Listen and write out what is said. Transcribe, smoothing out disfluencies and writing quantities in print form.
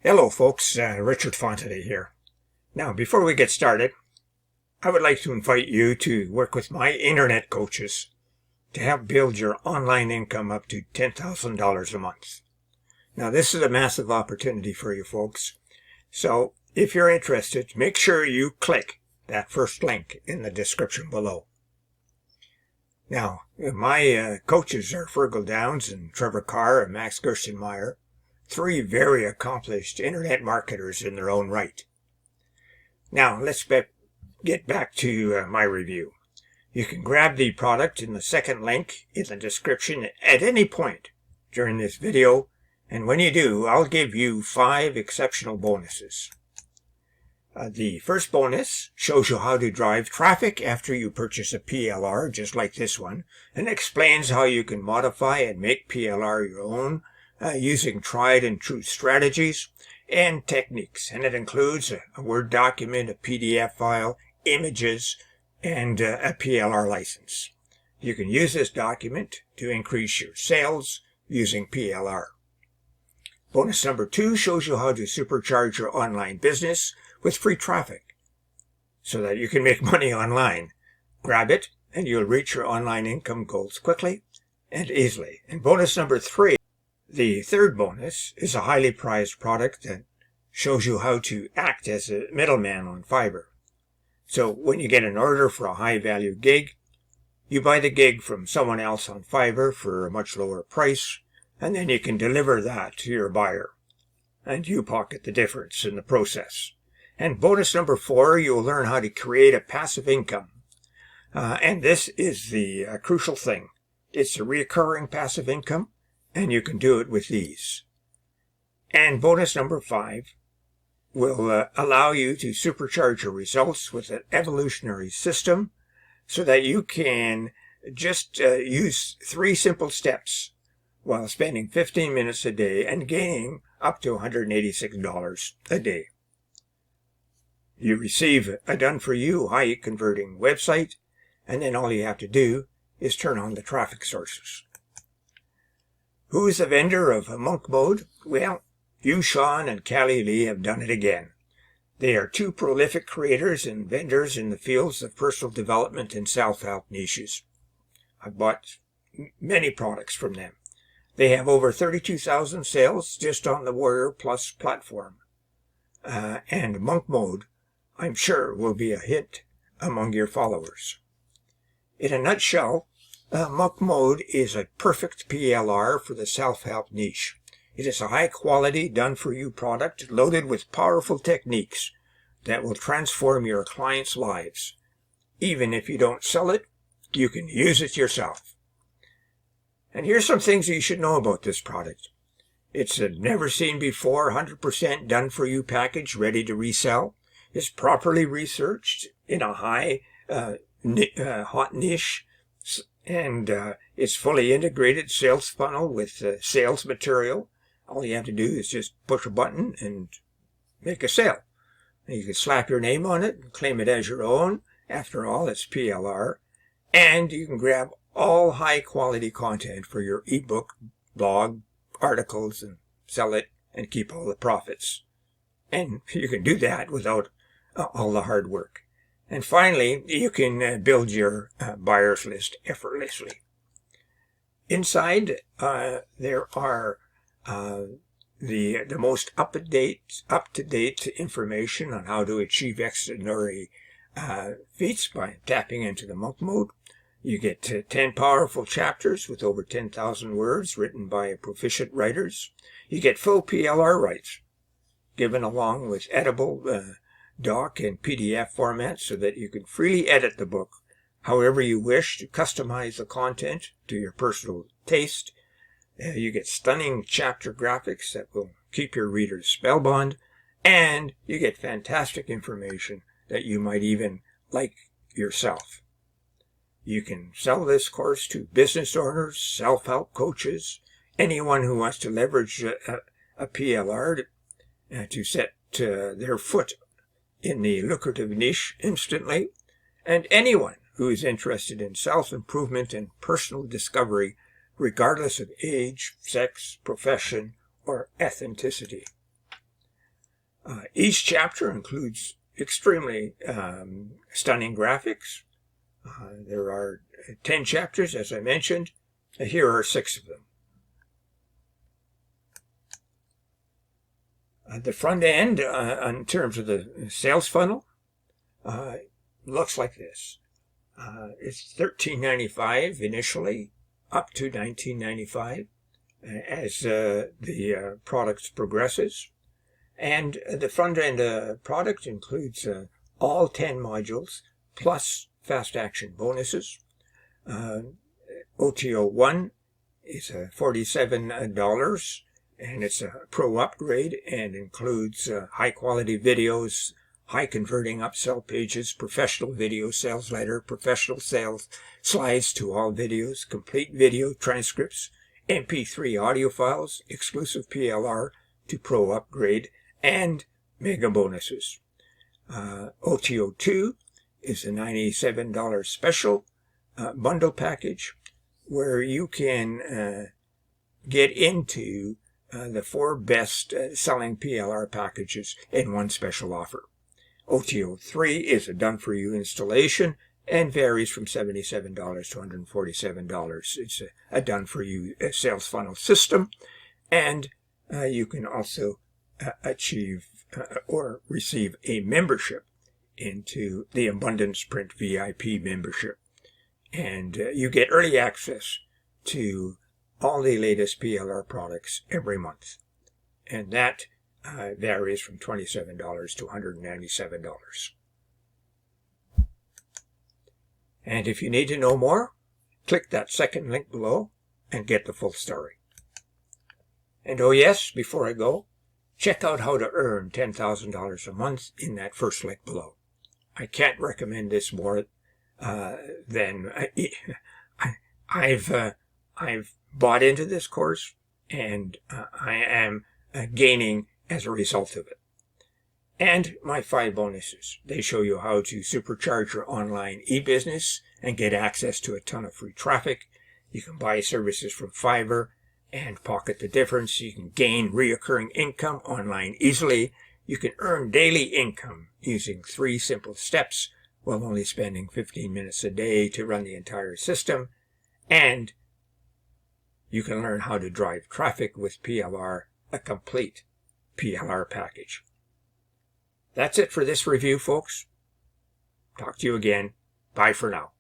Hello folks, Richard Fontaine here. Now before we get started, I would like to invite you to work with my internet coaches to help build your online income up to $10,000 a month. Now this is a massive opportunity for you folks, so if you're interested, make sure you click that first link in the description below. Now my coaches are Fergal Downs and Trevor Carr and Max Gerstenmaier, three very accomplished internet marketers in their own right. Now, let's get back to my review. You can grab the product in the second link in the description at any point during this video, and when you do, I'll give you 5 exceptional bonuses. The first bonus shows you how to drive traffic after you purchase a PLR, just like this one, and explains how you can modify and make PLR your own using tried and true strategies and techniques, and it includes a Word document, a PDF file, images, and a PLR license. You can use this document to increase your sales using PLR. Bonus number 2 shows you how to supercharge your online business with free traffic so that you can make money online. Grab it and you'll reach your online income goals quickly and easily. And bonus number 3, the third bonus, is a highly prized product that shows you how to act as a middleman on Fiverr. So when you get an order for a high-value gig, you buy the gig from someone else on Fiverr for a much lower price, and then you can deliver that to your buyer, and you pocket the difference in the process. And bonus number 4, you'll learn how to create a passive income. And this is the crucial thing. It's a recurring passive income, and you can do it with ease. And bonus number 5 will allow you to supercharge your results with an evolutionary system so that you can just use 3 simple steps while spending 15 minutes a day and gaining up to $186 a day. You receive a done-for-you, high-converting website, and then all you have to do is turn on the traffic sources. Who is the vendor of Monk Mode? Well, you, Sean, and Callie Lee have done it again. They are 2 prolific creators and vendors in the fields of personal development and self-help niches. I've bought many products from them. They have over 32,000 sales just on the Warrior Plus platform. And Monk Mode, I'm sure, will be a hit among your followers. In a nutshell, Monk Mode is a perfect PLR for the self-help niche. It is a high-quality, done-for-you product loaded with powerful techniques that will transform your clients' lives. Even if you don't sell it, you can use it yourself. And here's some things you should know about this product. It's a never-seen-before 100% done-for-you package ready to resell. It's properly researched in a hot niche, and it's fully integrated sales funnel with sales material. All you have to do is just push a button and make a sale. And you can slap your name on it and claim it as your own. After all, it's PLR. And you can grab all high-quality content for your ebook, blog, articles, and sell it and keep all the profits. And you can do that without all the hard work. And finally, you can build your buyers list effortlessly. Inside, there are the most up-to-date information on how to achieve extraordinary feats by tapping into the Monk Mode. You get 10 powerful chapters with over 10,000 words written by proficient writers. You get full PLR rights given along with editable doc and PDF formats so that you can freely edit the book however you wish to customize the content to your personal taste. You get stunning chapter graphics that will keep your readers spellbound, and you get fantastic information that you might even like yourself. You can sell this course to business owners, self-help coaches, anyone who wants to leverage a PLR to set their foot in the lucrative niche instantly, and anyone who is interested in self-improvement and personal discovery regardless of age, sex, profession, or ethnicity. Each chapter includes extremely stunning graphics. There are 10 chapters, as I mentioned. Here are 6 of them. The front end, in terms of the sales funnel, looks like this. It's $13.95 initially, up to $19.95 as the product progresses. And the front end product includes all 10 modules plus fast action bonuses. OTO1 is $47, and it's a pro upgrade and includes high quality videos, high converting upsell pages, professional video sales letter, professional sales slides to all videos, complete video transcripts, MP3 audio files, exclusive PLR to pro upgrade, and mega bonuses. OTO2 is a $97 special bundle package where you can get into the 4 best selling PLR packages in one special offer. OTO3 is a done-for-you installation and varies from $77 to $147. It's a done-for-you sales funnel system, and you can also achieve or receive a membership into the Abundance Print VIP membership. And you get early access to all the latest PLR products every month. And that varies from $27 to $197. And if you need to know more, click that second link below and get the full story. And oh yes, before I go, check out how to earn $10,000 a month in that first link below. I can't recommend this more than I've bought into this course, and I am gaining as a result of it. And my 5 bonuses. They show you how to supercharge your online e-business and get access to a ton of free traffic. You can buy services from Fiverr and pocket the difference. You can gain reoccurring income online easily. You can earn daily income using 3 simple steps while only spending 15 minutes a day to run the entire system. And you can learn how to drive traffic with PLR, a complete PLR package. That's it for this review, folks. Talk to you again. Bye for now.